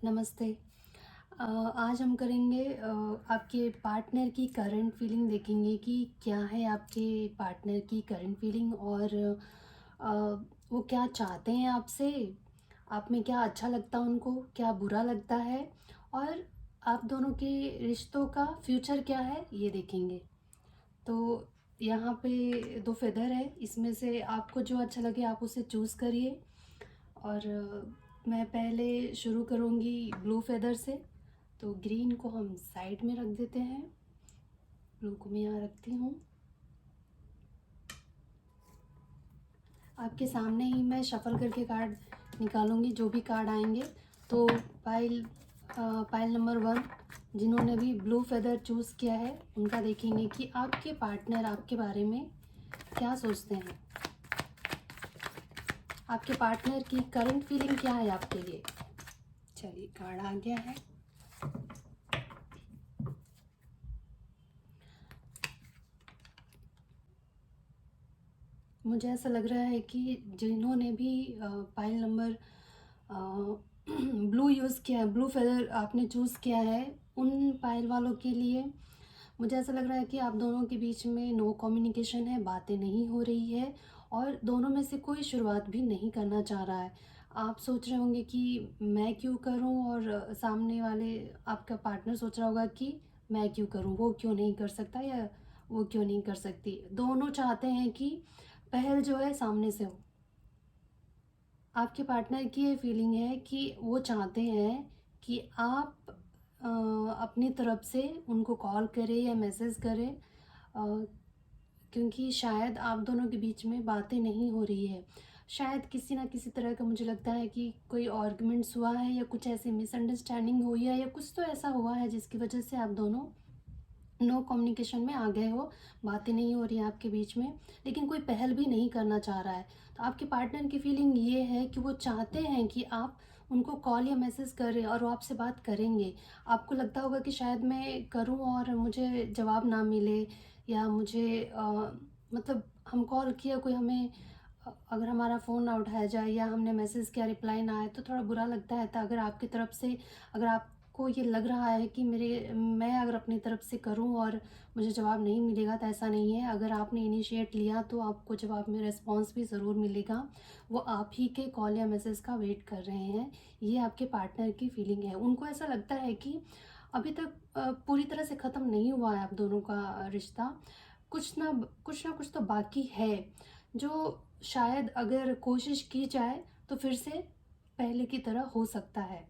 नमस्ते। आज हम करेंगे आपके पार्टनर की करंट फीलिंग देखेंगे कि क्या है आपके पार्टनर की करंट फीलिंग और अ, वो क्या चाहते हैं आपसे, आप में क्या अच्छा लगता है उनको, क्या बुरा लगता है और आप दोनों के रिश्तों का फ्यूचर क्या है ये देखेंगे। तो यहाँ पे 2 फेदर है, इसमें से आपको जो अच्छा लगे आप उसे चूज़ करिए और मैं पहले शुरू करूँगी ब्लू फेदर से। तो ग्रीन को हम साइड में रख देते हैं, ब्लू को मैं यहाँ रखती हूँ। आपके सामने ही मैं शफल करके कार्ड निकालूंगी, जो भी कार्ड आएंगे। तो पाइल नंबर 1 जिन्होंने भी ब्लू फेदर चूज़ किया है उनका देखेंगे कि आपके पार्टनर आपके बारे में क्या सोचते हैं, आपके पार्टनर की करंट फीलिंग क्या है आपके लिए। चलिए कार्ड आ गया है। मुझे ऐसा लग रहा है कि जिन्होंने भी पाइल नंबर ब्लू यूज़ किया है, ब्लू फेदर आपने चूज़ किया है, उन पाइल वालों के लिए मुझे ऐसा लग रहा है कि आप दोनों के बीच में नो कम्युनिकेशन है, बातें नहीं हो रही है और दोनों में से कोई शुरुआत भी नहीं करना चाह रहा है। आप सोच रहे होंगे कि मैं क्यों करूं और सामने वाले आपका पार्टनर सोच रहा होगा कि मैं क्यों करूं, वो क्यों नहीं कर सकता या वो क्यों नहीं कर सकती। दोनों चाहते हैं कि पहल जो है सामने से हो। आपके पार्टनर की ये फीलिंग है कि वो चाहते हैं कि आप अपनी तरफ से उनको कॉल करें या मैसेज करें, क्योंकि शायद आप दोनों के बीच में बातें नहीं हो रही है। शायद किसी ना किसी तरह का मुझे लगता है कि कोई आर्गुमेंट्स हुआ है या कुछ ऐसी मिसअंडरस्टैंडिंग हुई है या कुछ तो ऐसा हुआ है जिसकी वजह से आप दोनों नो कम्युनिकेशन में आ गए हो, बातें नहीं हो रही हैं आपके बीच में, लेकिन कोई पहल भी नहीं करना चाह रहा है। तो आपके पार्टनर की फीलिंग ये है कि वो चाहते हैं कि आप उनको कॉल या मैसेज करें और वो आपसे बात करेंगे। आपको लगता होगा कि शायद मैं करूं और मुझे जवाब ना मिले या मुझे मतलब हम कॉल किया कोई हमें अगर हमारा फ़ोन ना उठाया जाए या हमने मैसेज किया रिप्लाई ना आए तो थोड़ा बुरा लगता है। तो अगर आपकी तरफ से अगर आपको ये लग रहा है कि मैं अगर अपनी तरफ से करूं और मुझे जवाब नहीं मिलेगा, तो ऐसा नहीं है। अगर आपने इनिशिएट लिया तो आपको जवाब में रिस्पॉन्स भी ज़रूर मिलेगा। वो आप ही के कॉल या मैसेज का वेट कर रहे हैं। ये आपके पार्टनर की फीलिंग है। उनको ऐसा लगता है कि अभी तक पूरी तरह से ख़त्म नहीं हुआ है आप दोनों का रिश्ता। कुछ ना कुछ तो बाकी है, जो शायद अगर कोशिश की जाए तो फिर से पहले की तरह हो सकता है।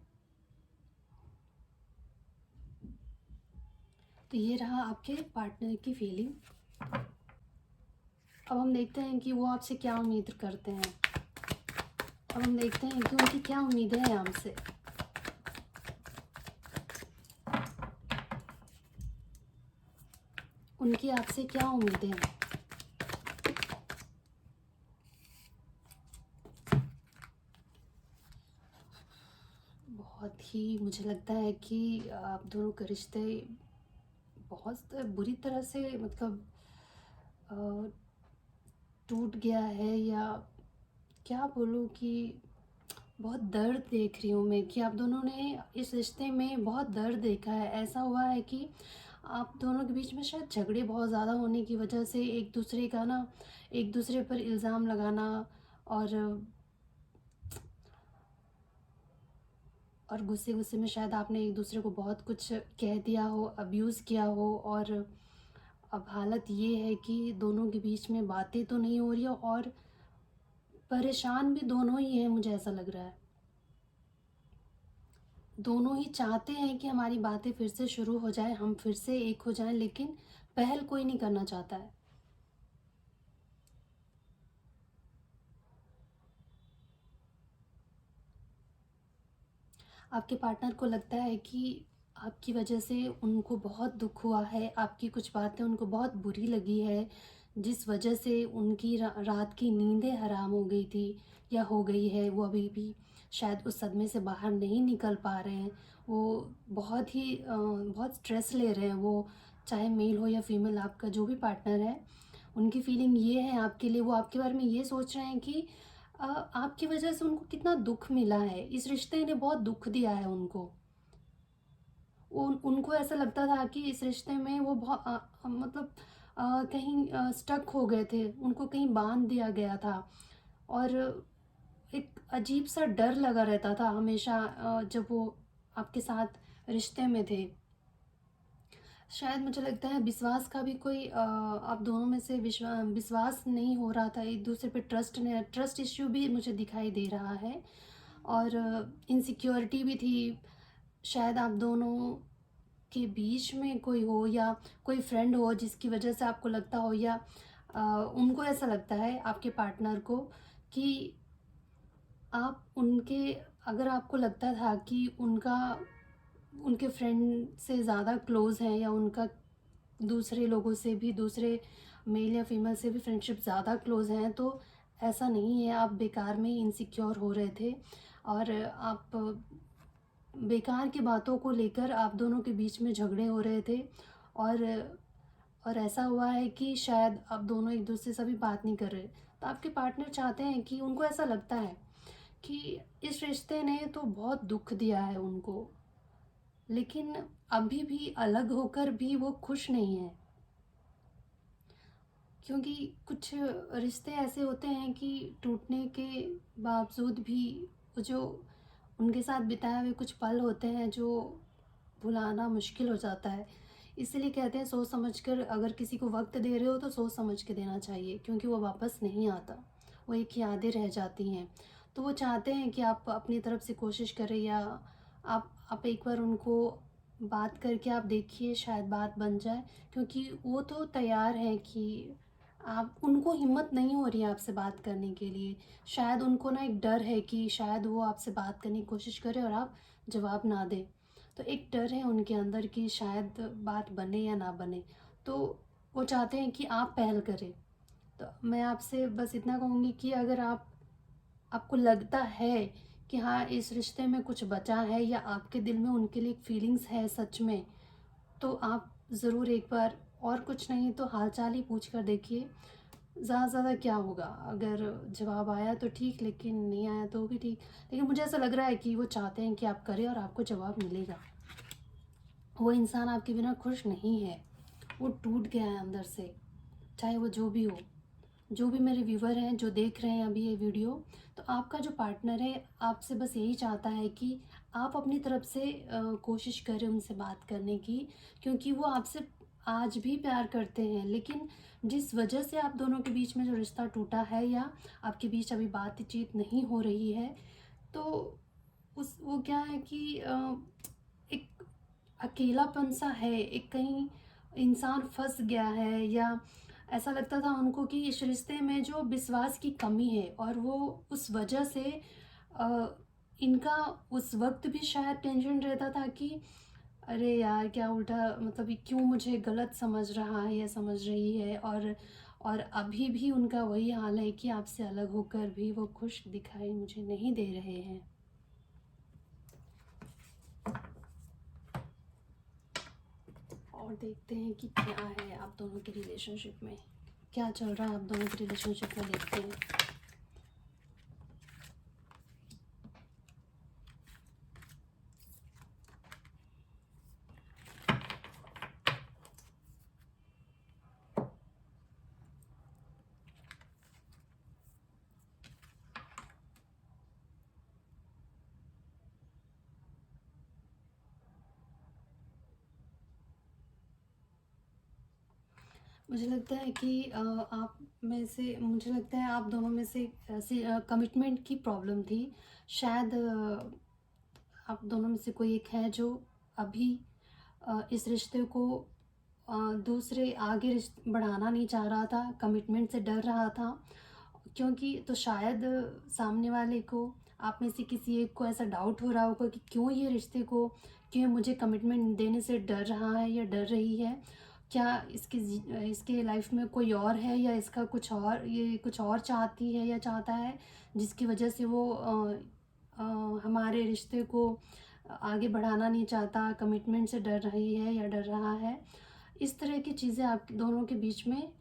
तो ये रहा आपके पार्टनर की फीलिंग। अब हम देखते हैं कि वो आपसे क्या उम्मीद करते हैं। अब हम देखते हैं कि उनकी क्या उम्मीदें हैं हमसे। उनकी आपसे क्या उम्मीदें हैं। बहुत ही मुझे लगता है कि आप दोनों के रिश्ते बहुत बुरी तरह से मतलब अ, टूट गया है, या क्या बोलूँ कि बहुत दर्द देख रही हूँ मैं कि आप दोनों ने इस रिश्ते में बहुत दर्द देखा है। ऐसा हुआ है कि आप दोनों के बीच में शायद झगड़े बहुत ज़्यादा होने की वजह से एक दूसरे पर इल्ज़ाम लगाना और गुस्से गुस्से में शायद आपने एक दूसरे को बहुत कुछ कह दिया हो, अब्यूज़ किया हो। और अब हालत ये है कि दोनों के बीच में बातें तो नहीं हो रही है और परेशान भी दोनों ही हैं, मुझे ऐसा लग रहा है। दोनों ही चाहते हैं कि हमारी बातें फिर से शुरू हो जाए, हम फिर से एक हो जाएं, लेकिन पहल कोई नहीं करना चाहता है। आपके पार्टनर को लगता है कि आपकी वजह से उनको बहुत दुख हुआ है, आपकी कुछ बातें उनको बहुत बुरी लगी है, जिस वजह से उनकी रात की नींदें हराम हो गई थी या हो गई है। वो अभी भी शायद उस सदमे से बाहर नहीं निकल पा रहे हैं। वो बहुत स्ट्रेस ले रहे हैं। वो चाहे मेल हो या फीमेल, आपका जो भी पार्टनर है, उनकी फीलिंग ये है आपके लिए, वो आपके बारे में ये सोच रहे हैं कि आपकी वजह से उनको कितना दुःख मिला है, इस रिश्ते ने बहुत दुःख दिया है उनको। उनको ऐसा लगता था कि इस रिश्ते में वो मतलब कहीं स्टक हो गए थे, उनको कहीं बाँध दिया गया था। और एक अजीब-सा डर लगा रहता था हमेशा जब वो आपके साथ रिश्ते में थे। शायद मुझे लगता है विश्वास का भी कोई आप दोनों में से विश्वास नहीं हो रहा था, एक दूसरे पे ट्रस्ट इश्यू भी मुझे दिखाई दे रहा है। और इनसिक्योरिटी भी थी। शायद आप दोनों के बीच में कोई हो, या कोई फ्रेंड हो जिसकी वजह से आपको लगता हो, या उनको ऐसा लगता है आपके पार्टनर को कि आप उनके, अगर आपको लगता था कि उनके फ्रेंड से ज़्यादा क्लोज़ हैं, या उनका दूसरे लोगों से भी, दूसरे मेल या फीमेल से भी फ्रेंडशिप ज़्यादा क्लोज़ हैं, तो ऐसा नहीं है। आप बेकार में इनसिक्योर हो रहे थे, और आप बेकार की बातों को लेकर आप दोनों के बीच में झगड़े हो रहे थे। और ऐसा हुआ है कि शायद आप दोनों एक दूसरे से भी बात नहीं कर रहे। तो आपके पार्टनर चाहते हैं कि, उनको ऐसा लगता है कि इस रिश्ते ने तो बहुत दुख दिया है उनको, लेकिन अभी भी अलग होकर भी वो खुश नहीं है। क्योंकि कुछ रिश्ते ऐसे होते हैं कि टूटने के बावजूद भी वो जो उनके साथ बिताए हुए कुछ पल होते हैं, जो भुलाना मुश्किल हो जाता है। इसीलिए कहते हैं, सोच समझ कर अगर किसी को वक्त दे रहे हो तो सोच समझ के देना चाहिए, क्योंकि वो वापस नहीं आता, वो एक यादें रह जाती हैं। तो वो चाहते हैं कि आप अपनी तरफ से कोशिश करें, या आप एक बार उनको बात करके आप देखिए, शायद बात बन जाए। क्योंकि वो तो तैयार हैं कि आप, उनको हिम्मत नहीं हो रही है आपसे बात करने के लिए। शायद उनको ना एक डर है कि शायद वो आपसे बात करने की कोशिश करें और आप जवाब ना दें। तो एक डर है उनके अंदर कि शायद बात बने या ना बने। तो वो चाहते हैं कि आप पहल करें। तो मैं आपसे बस इतना कहूँगी कि अगर आपको लगता है कि हाँ, इस रिश्ते में कुछ बचा है, या आपके दिल में उनके लिए फीलिंग्स है सच में, तो आप ज़रूर एक बार, और कुछ नहीं तो हालचाल ही पूछ कर देखिए। ज़्यादा से ज़्यादा क्या होगा, अगर जवाब आया तो ठीक, लेकिन नहीं आया तो भी ठीक। लेकिन मुझे ऐसा लग रहा है कि वो चाहते हैं कि आप करें और आपको जवाब मिलेगा। वो इंसान आपके बिना खुश नहीं है, वो टूट गया है अंदर से, चाहे वो जो भी हो। जो भी मेरे व्यूवर हैं जो देख रहे हैं अभी ये वीडियो, तो आपका जो पार्टनर है आपसे बस यही चाहता है कि आप अपनी तरफ से कोशिश करें उनसे बात करने की। क्योंकि वो आपसे आज भी प्यार करते हैं, लेकिन जिस वजह से आप दोनों के बीच में जो रिश्ता टूटा है, या आपके बीच अभी बातचीत नहीं हो रही है, तो उस वो क्या है कि एक अकेलापन सा है, एक कहीं इंसान फंस गया है, या ऐसा लगता था उनको कि इस रिश्ते में जो विश्वास की कमी है, और वो उस वजह से अ, इनका उस वक्त भी शायद टेंशन रहता था कि अरे यार, क्या उल्टा, मतलब ये क्यों मुझे गलत समझ रहा है या समझ रही है। और अभी भी उनका वही हाल है कि आपसे अलग होकर भी वो खुश दिखाई मुझे नहीं दे रहे हैं। और देखते हैं कि क्या है आप दोनों के रिलेशनशिप में, क्या चल रहा है आप दोनों के रिलेशनशिप में, देखते हैं। मुझे लगता है कि आप में से, मुझे लगता है आप दोनों में से ऐसी कमिटमेंट की प्रॉब्लम थी। शायद आप दोनों में से कोई एक है जो अभी इस रिश्ते को दूसरे आगे बढ़ाना नहीं चाह रहा था, कमिटमेंट से डर रहा था। क्योंकि तो शायद सामने वाले को, आप में से किसी एक को ऐसा डाउट हो रहा होगा कि क्यों ये रिश्ते को, क्यों मुझे कमिटमेंट देने से डर रहा है या डर रही है। क्या इसके लाइफ में कोई और है, या इसका कुछ और, ये कुछ और चाहती है या चाहता है, जिसकी वजह से वो अ, हमारे रिश्ते को आगे बढ़ाना नहीं चाहता, कमिटमेंट से डर रही है या डर रहा है। इस तरह की चीज़ें आप दोनों के बीच में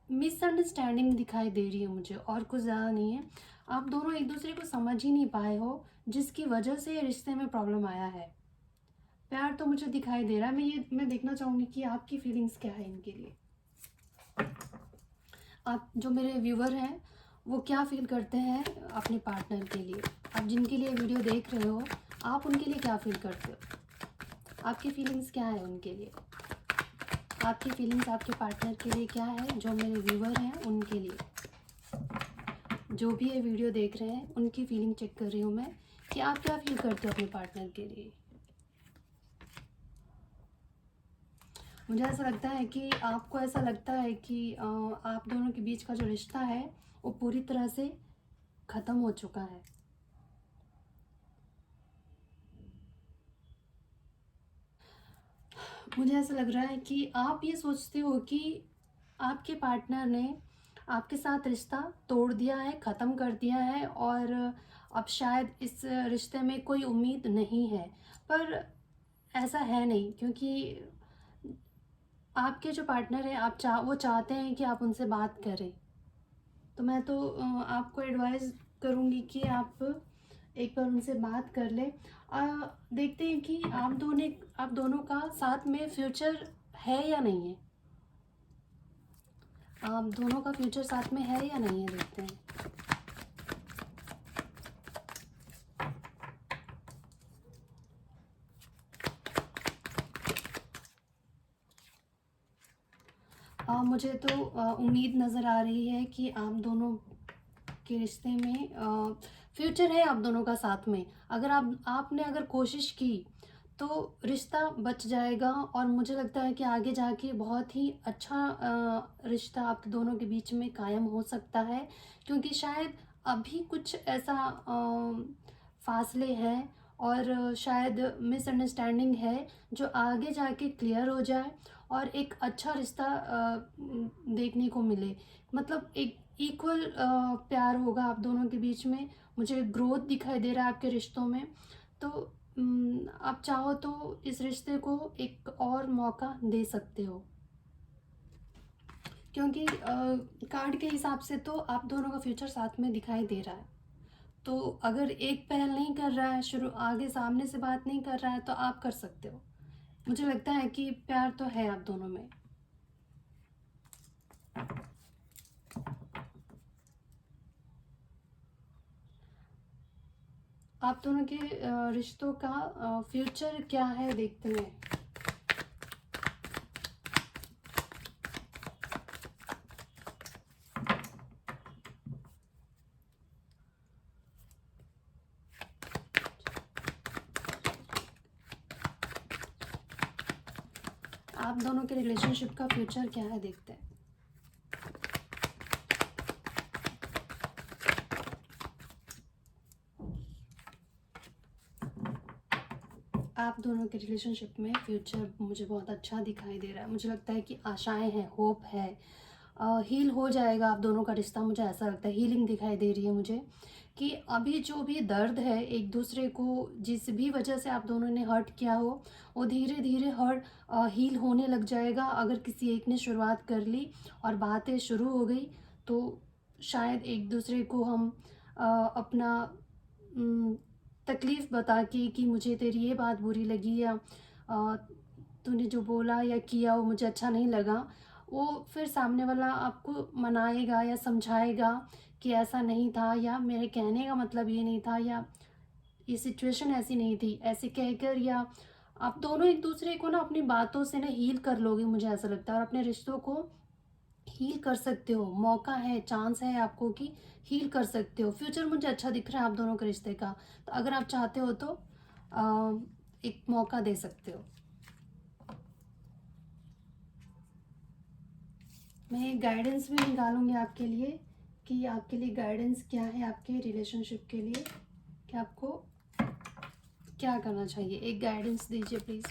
मिसअंडरस्टैंडिंग दिखाई दे रही है मुझे, और कुछ ज़्यादा नहीं है। आप दोनों एक दूसरे को समझ ही नहीं पाए हो, जिसकी वजह से रिश्ते में प्रॉब्लम आया है। प्यार तो मुझे दिखाई दे रहा है, मैं देखना चाहूँगी कि आपकी फीलिंग्स क्या है इनके लिए। आप जो मेरे व्यूवर हैं वो क्या फील करते हैं अपने पार्टनर के लिए, आप जिनके लिए वीडियो देख रहे हो आप उनके लिए क्या फील करते हो, आपकी फीलिंग्स क्या है उनके लिए, आपकी फीलिंग्स आपके पार्टनर के लिए क्या है, जो मेरे व्यूवर हैं उनके लिए, जो भी ये वीडियो देख रहे हैं उनकी फीलिंग चेक कर रही हूँ मैं कि आप क्या फील करते हो अपने पार्टनर के लिए। मुझे ऐसा लगता है कि आपको ऐसा लगता है कि आप दोनों के बीच का जो रिश्ता है वो पूरी तरह से ख़त्म हो चुका है। मुझे ऐसा लग रहा है कि आप ये सोचते हो कि आपके पार्टनर ने आपके साथ रिश्ता तोड़ दिया है, ख़त्म कर दिया है और अब शायद इस रिश्ते में कोई उम्मीद नहीं है। पर ऐसा है नहीं, क्योंकि आपके जो पार्टनर हैं वो चाहते हैं कि आप उनसे बात करें। तो मैं तो आपको एडवाइस करूँगी कि आप एक बार उनसे बात कर लें। देखते हैं कि आप दोनों का साथ में फ्यूचर है या नहीं है, आप दोनों का फ्यूचर साथ में है या नहीं है, देखते हैं। मुझे तो उम्मीद नज़र आ रही है कि आप दोनों के रिश्ते में फ्यूचर है आप दोनों का साथ में। अगर आपने अगर कोशिश की तो रिश्ता बच जाएगा और मुझे लगता है कि आगे जाके बहुत ही अच्छा रिश्ता आप दोनों के बीच में कायम हो सकता है, क्योंकि शायद अभी कुछ ऐसा फासले हैं और शायद मिसअंडरस्टैंडिंग है जो आगे जाके क्लियर हो जाए और एक अच्छा रिश्ता देखने को मिले। मतलब एक इक्वल प्यार होगा आप दोनों के बीच में। मुझे ग्रोथ दिखाई दे रहा है आपके रिश्तों में। तो आप चाहो तो इस रिश्ते को एक और मौका दे सकते हो, क्योंकि कार्ड के हिसाब से तो आप दोनों का फ्यूचर साथ में दिखाई दे रहा है। तो अगर एक पहल नहीं कर रहा है, शुरू आगे सामने से बात नहीं कर रहा है, तो आप कर सकते हो। मुझे लगता है कि प्यार तो है आप दोनों में। आप दोनों के रिश्तों का फ्यूचर क्या है, देखते हैं। आप दोनों के रिलेशनशिप का फ्यूचर क्या है, देखते हैं। आप दोनों के रिलेशनशिप में फ्यूचर मुझे बहुत अच्छा दिखाई दे रहा है। मुझे लगता है कि आशाएं हैं, होप है, हील हो जाएगा आप दोनों का रिश्ता। मुझे ऐसा लगता है, हीलिंग दिखाई दे रही है मुझे कि अभी जो भी दर्द है एक दूसरे को, जिस भी वजह से आप दोनों ने हर्ट किया हो, वो धीरे धीरे हील होने लग जाएगा। अगर किसी एक ने शुरुआत कर ली और बातें शुरू हो गई तो शायद एक दूसरे को हम अपना तकलीफ़ बता के कि मुझे तेरी ये बात बुरी लगी या अ, तूने जो बोला या किया वो मुझे अच्छा नहीं लगा, वो फिर सामने वाला आपको मनाएगा या समझाएगा कि ऐसा नहीं था, या मेरे कहने का मतलब ये नहीं था, या ये सिचुएशन ऐसी नहीं थी, ऐसे कहकर। या आप दोनों एक दूसरे को ना अपनी बातों से ना हील कर लोगे, मुझे ऐसा लगता है, और अपने रिश्तों को हील कर सकते हो। मौका है, चांस है आपको कि हील कर सकते हो। फ्यूचर मुझे अच्छा दिख रहा है आप दोनों के रिश्ते का। तो अगर आप चाहते हो तो एक मौका दे सकते हो। मैं गाइडेंस भी निकालूंगी आपके लिए कि आपके लिए गाइडेंस क्या है आपके रिलेशनशिप के लिए, कि आपको क्या करना चाहिए। एक गाइडेंस दीजिए प्लीज़।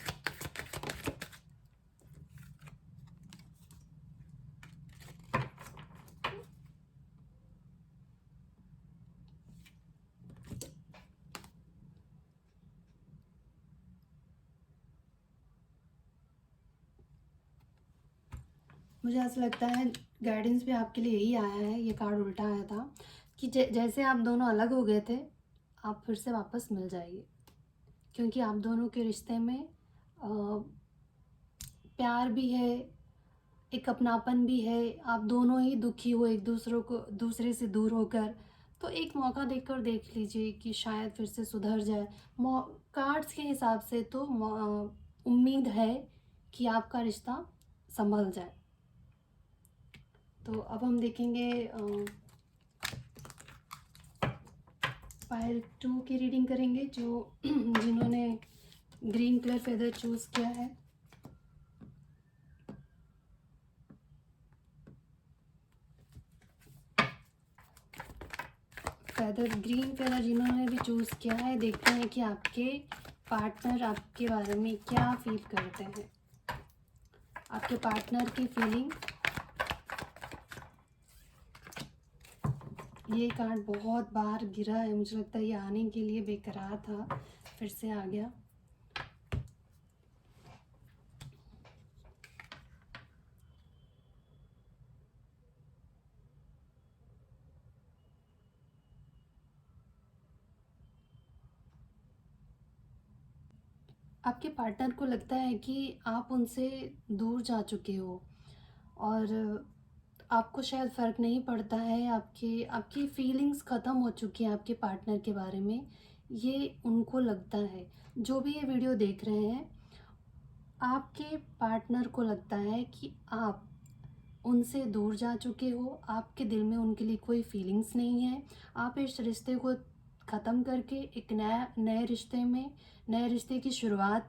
मुझे ऐसा लगता है गाइडेंस भी आपके लिए यही आया है, ये कार्ड उल्टा आया था। कि जैसे आप दोनों अलग हो गए थे, आप फिर से वापस मिल जाइए, क्योंकि आप दोनों के रिश्ते में प्यार भी है, एक अपनापन भी है, आप दोनों ही दुखी हो एक दूसरे से दूर होकर। तो एक मौका देकर देख लीजिए कि शायद फिर से सुधर जाए। कार्ड्स के हिसाब से तो उम्मीद है कि आपका रिश्ता संभल जाए। तो अब हम देखेंगे पायल 2 की रीडिंग करेंगे, जो जिन्होंने ग्रीन कलर फेदर चूज़ किया है। ग्रीन फेदर जिन्होंने भी चूज़ किया है, देखते हैं कि आपके पार्टनर आपके बारे में क्या फील करते हैं। आपके पार्टनर की फीलिंग, ये कार्ड बहुत बार गिरा है, मुझे लगता है ये आने के लिए बेकरार था, फिर से आ गया। आपके पार्टनर को लगता है कि आप उनसे दूर जा चुके हो और आपको शायद फ़र्क नहीं पड़ता है, आपकी फीलिंग्स ख़त्म हो चुकी हैं आपके पार्टनर के बारे में, ये उनको लगता है। जो भी ये वीडियो देख रहे हैं, आपके पार्टनर को लगता है कि आप उनसे दूर जा चुके हो, आपके दिल में उनके लिए कोई फीलिंग्स नहीं है। आप इस रिश्ते को ख़त्म करके एक नए रिश्ते की शुरुआत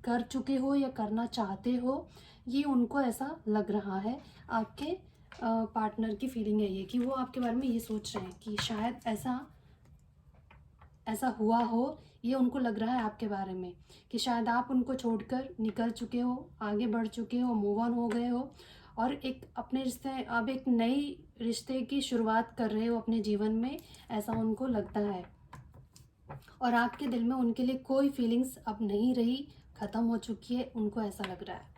कर चुके हो या करना चाहते हो, ये उनको ऐसा लग रहा है। आपके पार्टनर की फीलिंग है ये कि वो आपके बारे में ये सोच रहे हैं कि शायद ऐसा ऐसा हुआ हो, ये उनको लग रहा है आपके बारे में कि शायद आप उनको छोड़कर निकल चुके हो, आगे बढ़ चुके हो, मूव ऑन हो गए हो और एक अपने रिश्ते अब एक नई रिश्ते की शुरुआत कर रहे हो अपने जीवन में, ऐसा उनको लगता है। और आपके दिल में उनके लिए कोई फीलिंग्स अब नहीं रही, ख़त्म हो चुकी है, उनको ऐसा लग रहा है।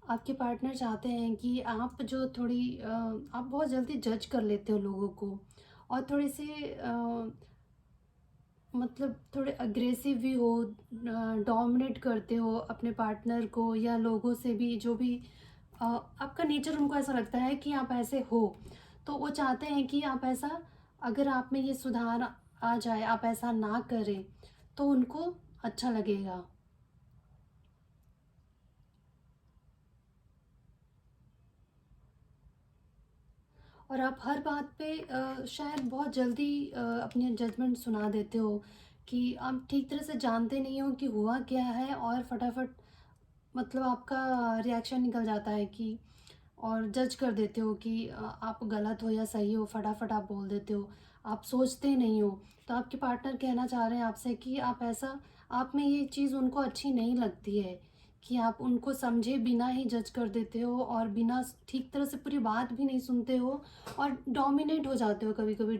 आपके पार्टनर चाहते हैं कि आप जो आप बहुत जल्दी जज कर लेते हो लोगों को और थोड़े से मतलब थोड़े अग्रेसिव भी हो, डोमिनेट करते हो अपने पार्टनर को या लोगों से भी, जो भी आपका नेचर उनको ऐसा लगता है कि आप ऐसे हो। तो वो चाहते हैं कि आप ऐसा, अगर आप में ये सुधार आ जाए, आप ऐसा ना करें तो उनको अच्छा लगेगा। और आप हर बात पे शायद बहुत जल्दी अपनी जजमेंट सुना देते हो कि आप ठीक तरह से जानते नहीं हो कि हुआ क्या है और फटाफट मतलब आपका रिएक्शन निकल जाता है कि और जज कर देते हो कि आप गलत हो या सही हो, फटाफट आप बोल देते हो, आप सोचते नहीं हो। तो आपके पार्टनर कहना चाह रहे हैं आपसे कि आप में ये चीज़ उनको अच्छी नहीं लगती है कि आप उनको समझे बिना ही जज कर देते हो और बिना ठीक तरह से पूरी बात भी नहीं सुनते हो और डोमिनेट हो जाते हो कभी कभी,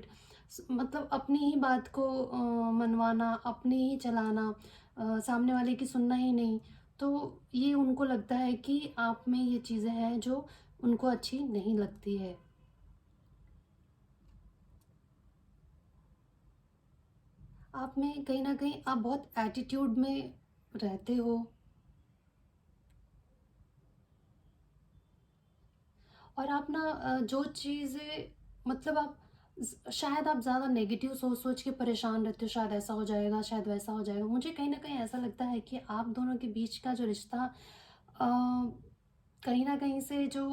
मतलब अपनी ही बात को मनवाना, अपने ही चलाना, सामने वाले की सुनना ही नहीं। तो ये उनको लगता है कि आप में ये चीज़ें हैं जो उनको अच्छी नहीं लगती है। आप में कहीं न कहीं आप बहुत एटीट्यूड में रहते हो और आप ना जो चीज़ें मतलब आप शायद आप ज़्यादा नेगेटिव सोच-सोच के परेशान रहते हो, शायद ऐसा हो जाएगा, शायद वैसा हो जाएगा। मुझे कहीं न कहीं ऐसा लगता है कि आप दोनों के बीच का जो रिश्ता कहीं न कहीं से जो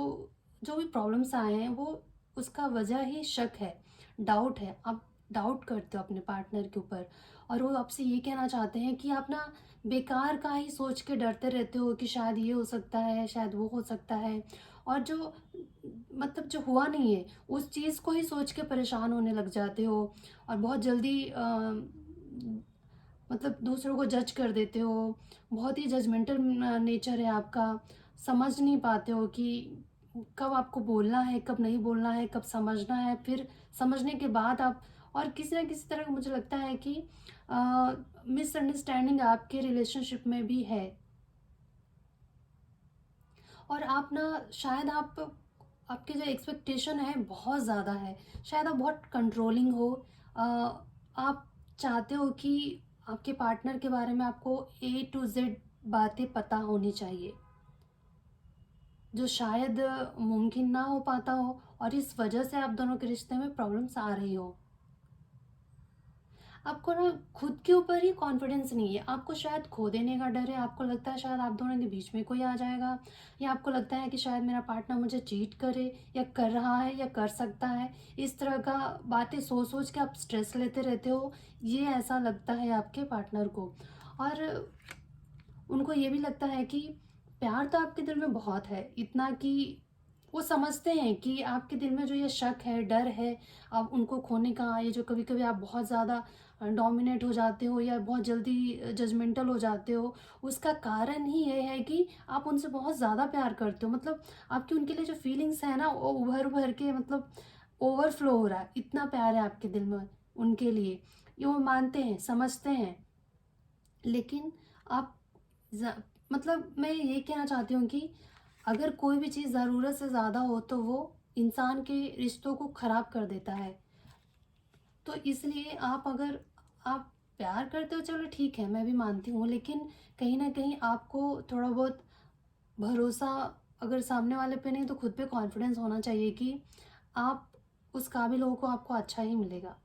भी प्रॉब्लम्स आए हैं वो उसका वजह ही शक है, डाउट है। आप डाउट करते हो अपने पार्टनर के ऊपर, और वो आपसे ये कहना चाहते हैं कि आप ना बेकार का ही सोच के डरते रहते हो कि शायद ये हो सकता है, शायद वो हो सकता है, और जो मतलब जो हुआ नहीं है उस चीज़ को ही सोच के परेशान होने लग जाते हो, और बहुत जल्दी मतलब दूसरों को जज कर देते हो। बहुत ही जजमेंटल नेचर है आपका। समझ नहीं पाते हो कि कब आपको बोलना है, कब नहीं बोलना है, कब समझना है, फिर समझने के बाद आप, और किसी ना किसी तरह मुझे लगता है कि मिसअंडरस्टैंडिंग आपके रिलेशनशिप में भी है। और आप ना शायद आपके जो एक्सपेक्टेशन है बहुत ज़्यादा है, शायद आप बहुत कंट्रोलिंग हो। अ, आप चाहते हो कि आपके पार्टनर के बारे में आपको ए टू जेड बातें पता होनी चाहिए, जो शायद मुमकिन ना हो पाता हो, और इस वजह से आप दोनों के रिश्ते में प्रॉब्लम्स आ रही हो। आपको ना खुद के ऊपर ही कॉन्फिडेंस नहीं है, आपको शायद खो देने का डर है, आपको लगता है शायद आप दोनों के बीच में कोई आ जाएगा, या आपको लगता है कि शायद मेरा पार्टनर मुझे चीट करे, या कर रहा है, या कर सकता है। इस तरह का बातें सोच सोच के आप स्ट्रेस लेते रहते हो, ये ऐसा लगता है आपके पार्टनर को। और उनको ये भी लगता है कि प्यार तो आपके दिल में बहुत है, इतना कि वो समझते हैं कि आपके दिल में जो ये शक है, डर है, आप उनको खोने का, ये जो कभी कभी आप बहुत ज़्यादा डोमिनेट हो जाते हो या बहुत जल्दी जजमेंटल हो जाते हो, उसका कारण ही ये है कि आप उनसे बहुत ज़्यादा प्यार करते हो। मतलब आपकी उनके लिए जो फीलिंग्स है ना, वो उभर उभर के मतलब ओवरफ्लो हो रहा है, इतना प्यार है आपके दिल में उनके लिए। ये वो मानते हैं, समझते हैं, लेकिन आप मतलब मैं ये कहना चाहती हूँ कि अगर कोई भी चीज़ ज़रूरत से ज़्यादा हो तो वो इंसान के रिश्तों को ख़राब कर देता है। तो इसलिए आप, अगर आप प्यार करते हो चलो ठीक है, मैं भी मानती हूँ, लेकिन कहीं ना कहीं आपको थोड़ा बहुत भरोसा, अगर सामने वाले पे नहीं तो खुद पे कॉन्फिडेंस होना चाहिए कि आप उस काबिल हो को आपको अच्छा ही मिलेगा।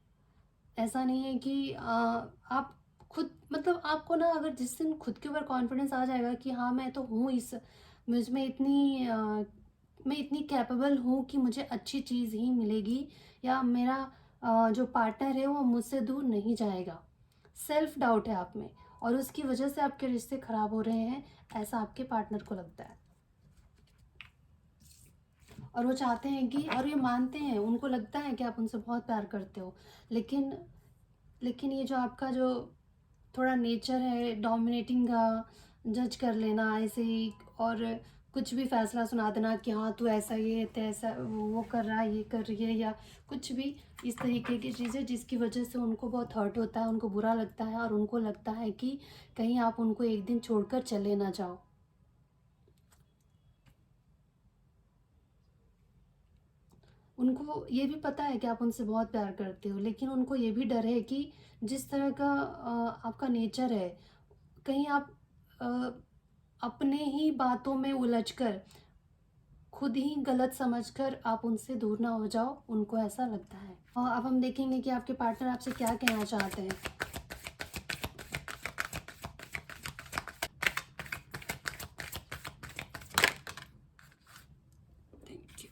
ऐसा नहीं है कि आप खुद मतलब आपको ना, अगर जिस दिन खुद के ऊपर कॉन्फिडेंस आ जाएगा कि हाँ मैं तो हूँ, इस मुझ में इतनी मैं इतनी कैपेबल हूँ कि मुझे अच्छी चीज़ ही मिलेगी, या मेरा जो पार्टनर है वो मुझसे दूर नहीं जाएगा। सेल्फ डाउट है आप में, और उसकी वजह से आपके रिश्ते खराब हो रहे हैं, ऐसा आपके पार्टनर को लगता है। और वो चाहते हैं कि, और ये मानते हैं, उनको लगता है कि आप उनसे बहुत प्यार करते हो, लेकिन लेकिन ये जो आपका जो थोड़ा नेचर है डोमिनेटिंग का, जज कर लेना ऐसे ही, और कुछ भी फैसला सुना देना कि हाँ तू ऐसा, ये तैसा, वो कर रहा है, ये कर रही है, या कुछ भी इस तरीके की चीज़ें, जिसकी वजह से उनको बहुत हर्ट होता है, उनको बुरा लगता है, और उनको लगता है कि कहीं आप उनको एक दिन छोड़कर चले ना जाओ। उनको ये भी पता है कि आप उनसे बहुत प्यार करते हो, लेकिन उनको ये भी डर है कि जिस तरह का आपका नेचर है, कहीं आप अ, अपने ही बातों में उलझकर, खुद ही गलत समझकर आप उनसे दूर ना हो जाओ, उनको ऐसा लगता है। और अब हम देखेंगे कि आपके पार्टनर आपसे क्या कहना चाहते हैं। Thank you.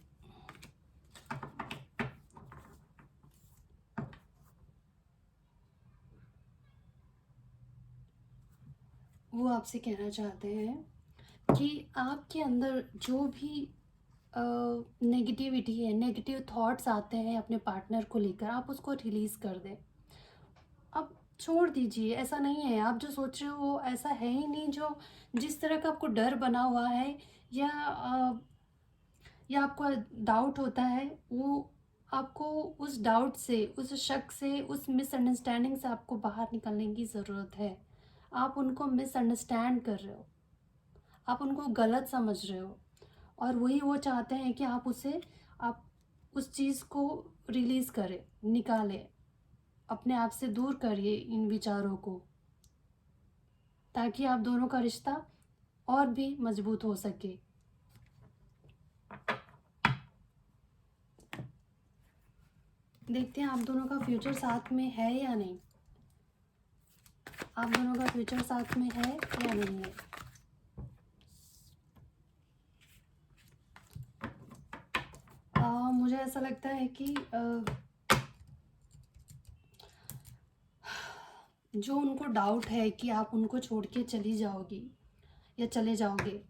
वो आपसे कहना चाहते हैं कि आपके अंदर जो भी नेगेटिविटी है, नेगेटिव थॉट्स आते हैं अपने पार्टनर को लेकर, आप उसको रिलीज़ कर दें। आप छोड़ दीजिए, ऐसा नहीं है, आप जो सोच रहे हो वो ऐसा है ही नहीं। जो जिस तरह का आपको डर बना हुआ है, या या आपको डाउट होता है, वो आपको उस डाउट से, उस शक से, उस मिसअंडरस्टैंडिंग से आपको बाहर निकलने की ज़रूरत है। आप उनको मिसअंडरस्टैंड कर रहे हो, आप उनको गलत समझ रहे हो, और वही वो चाहते हैं कि आप उस चीज़ को रिलीज़ करें, निकालें, अपने आप से दूर करिए इन विचारों को, ताकि आप दोनों का रिश्ता और भी मजबूत हो सके। देखते हैं आप दोनों का फ्यूचर साथ में है या नहीं, आप दोनों का फ्यूचर साथ में है या नहीं है। मुझे ऐसा लगता है कि जो उनको डाउट है कि आप उनको छोड़ के चली जाओगी या चले जाओगे,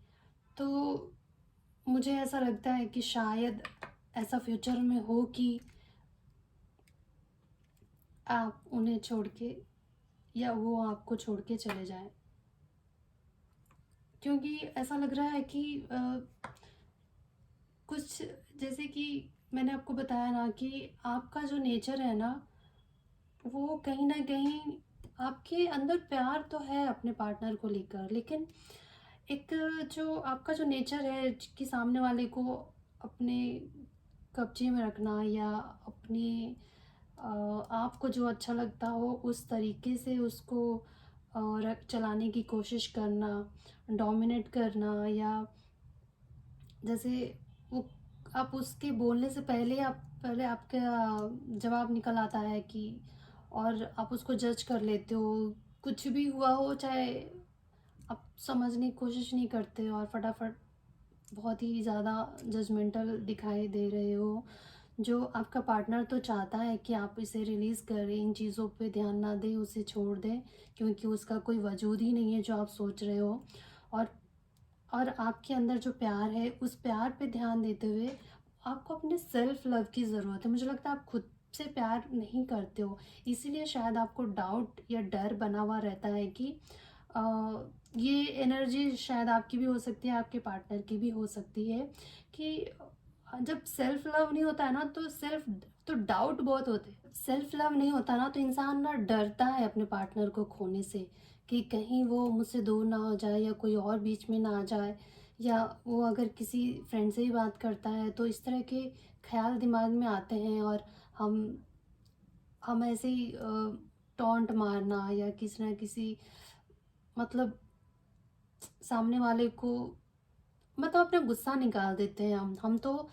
तो मुझे ऐसा लगता है कि शायद ऐसा फ्यूचर में हो कि आप उन्हें छोड़ के या वो आपको छोड़ के चले जाएं। क्योंकि ऐसा लग रहा है कि कुछ, जैसे कि मैंने आपको बताया ना कि आपका जो नेचर है ना, वो कहीं ना कहीं आपके अंदर प्यार तो है अपने पार्टनर को लेकर, लेकिन एक जो आपका जो नेचर है कि सामने वाले को अपने कब्जे में रखना या अपने आपको जो अच्छा लगता हो उस तरीके से उसको रख चलाने की कोशिश करना, डोमिनेट करना, या जैसे वो आप उसके बोलने से पहले आप पहले आपका जवाब निकल आता है कि, और आप उसको जज कर लेते हो, कुछ भी हुआ हो चाहे आप समझने की कोशिश नहीं करते और फटाफट बहुत ही ज़्यादा जजमेंटल दिखाई दे रहे हो। जो आपका पार्टनर तो चाहता है कि आप इसे रिलीज़ करें, इन चीज़ों पे ध्यान ना दें, उसे छोड़ दें, क्योंकि उसका कोई वजूद ही नहीं है जो आप सोच रहे हो। और और आपके अंदर जो प्यार है उस प्यार पे ध्यान देते हुए आपको अपने सेल्फ लव की ज़रूरत है। मुझे लगता है आप खुद से प्यार नहीं करते हो, इसीलिए शायद आपको डाउट या डर बना हुआ रहता है कि अ, ये एनर्जी शायद आपकी भी हो सकती है, आपके पार्टनर की भी हो सकती है कि जब सेल्फ लव नहीं होता है ना तो डाउट बहुत होते हैं। सेल्फ लव नहीं होता ना तो इंसान ना डरता है अपने पार्टनर को खोने से, कि कहीं वो मुझसे दूर ना हो जाए या कोई और बीच में ना आ जाए, या वो अगर किसी फ्रेंड से ही बात करता है तो इस तरह के ख्याल दिमाग में आते हैं, और हम हम ऐसे ही टॉन्ट मारना या किसी ना किसी, मतलब सामने वाले को, मतलब अपना गुस्सा निकाल देते हैं। हम तो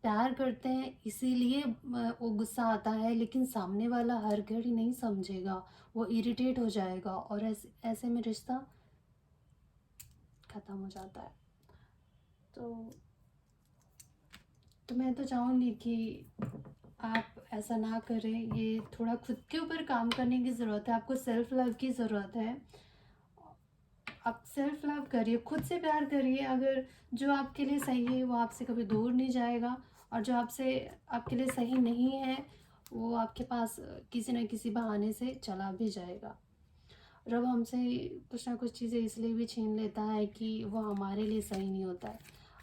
प्यार करते हैं इसीलिए वो गुस्सा आता है, लेकिन सामने वाला हर घड़ी नहीं समझेगा, वो इरिटेट हो जाएगा और ऐसे ऐसे में रिश्ता ख़त्म हो जाता है। तो मैं तो चाहूँगी कि आप ऐसा ना करें। ये थोड़ा खुद के ऊपर काम करने की ज़रूरत है, आपको सेल्फ लव की ज़रूरत है। आप सेल्फ लव करिए, खुद से प्यार करिए। अगर जो आपके लिए सही है वो आपसे कभी दूर नहीं जाएगा, और जो आपसे आपके लिए सही नहीं है वो आपके पास किसी न किसी बहाने से चला भी जाएगा। रब हमसे कुछ ना कुछ चीज़ें इसलिए भी छीन लेता है कि वो हमारे लिए सही नहीं होता है।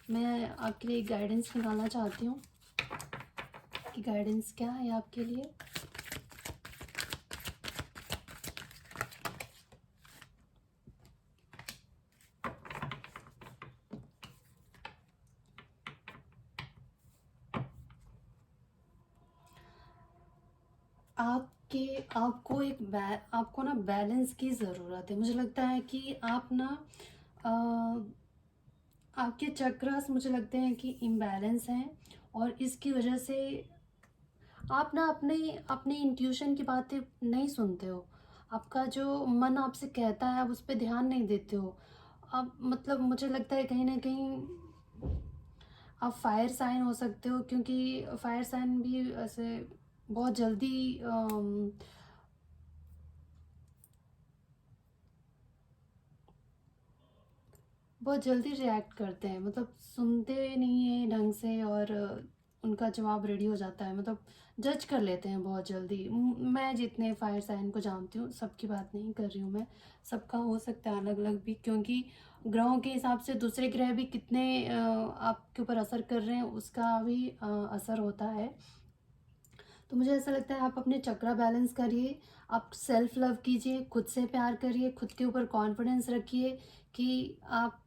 मैं आपके लिए गाइडेंस निकालना चाहती हूँ कि गाइडेंस क्या है आपके लिए। आपके आपको ना बैलेंस की ज़रूरत है। मुझे लगता है कि आप ना अ, आपके चक्रास मुझे लगते हैं कि इम्बैलेंस हैं, और इसकी वजह से आप ना अपने अपने इंट्यूशन की बातें नहीं सुनते हो। आपका जो मन आपसे कहता है आप उस पे ध्यान नहीं देते हो। आप, मतलब मुझे लगता है कहीं न कहीं आप फायर साइन हो सकते हो, क्योंकि फायर साइन भी ऐसे बहुत जल्दी बहुत जल्दी रिएक्ट करते हैं, मतलब सुनते नहीं हैं ढंग से, और उनका जवाब रेडी हो जाता है, मतलब जज कर लेते हैं बहुत जल्दी। मैं जितने फायर साइन को जानती हूँ, सबकी बात नहीं कर रही हूँ मैं, सबका हो सकता है अलग अलग भी, क्योंकि ग्रहों के हिसाब से दूसरे ग्रह भी कितने आपके ऊपर असर कर रहे हैं उसका भी असर होता है। तो मुझे ऐसा लगता है आप अपने चक्रा बैलेंस करिए, आप सेल्फ लव कीजिए, खुद से प्यार करिए, खुद के ऊपर कॉन्फिडेंस रखिए कि आप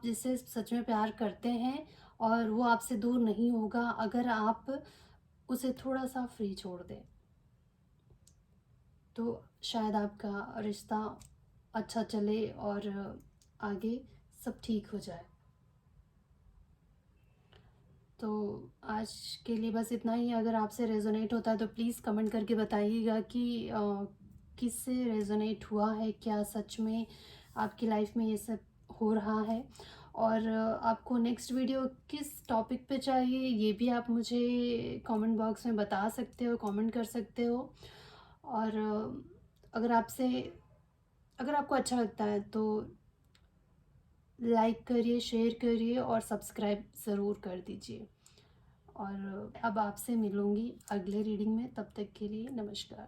जिससे सच में प्यार करते हैं और वो आपसे दूर नहीं होगा अगर आप उसे थोड़ा सा फ्री छोड़ दें। तो शायद आपका रिश्ता अच्छा चले और आगे सब ठीक हो जाए। तो आज के लिए बस इतना ही। अगर आपसे रेजोनेट होता है तो प्लीज़ कमेंट करके बताइएगा कि किससे रेजोनेट हुआ है, क्या सच में आपकी लाइफ में ये सब हो रहा है, और आपको नेक्स्ट वीडियो किस टॉपिक पे चाहिए ये भी आप मुझे कमेंट बॉक्स में बता सकते हो, कमेंट कर सकते हो। और अगर आपको अच्छा लगता है तो लाइक करिए, शेयर करिए और सब्सक्राइब ज़रूर कर दीजिए। और अब आपसे मिलूँगी अगले रीडिंग में, तब तक के लिए नमस्कार।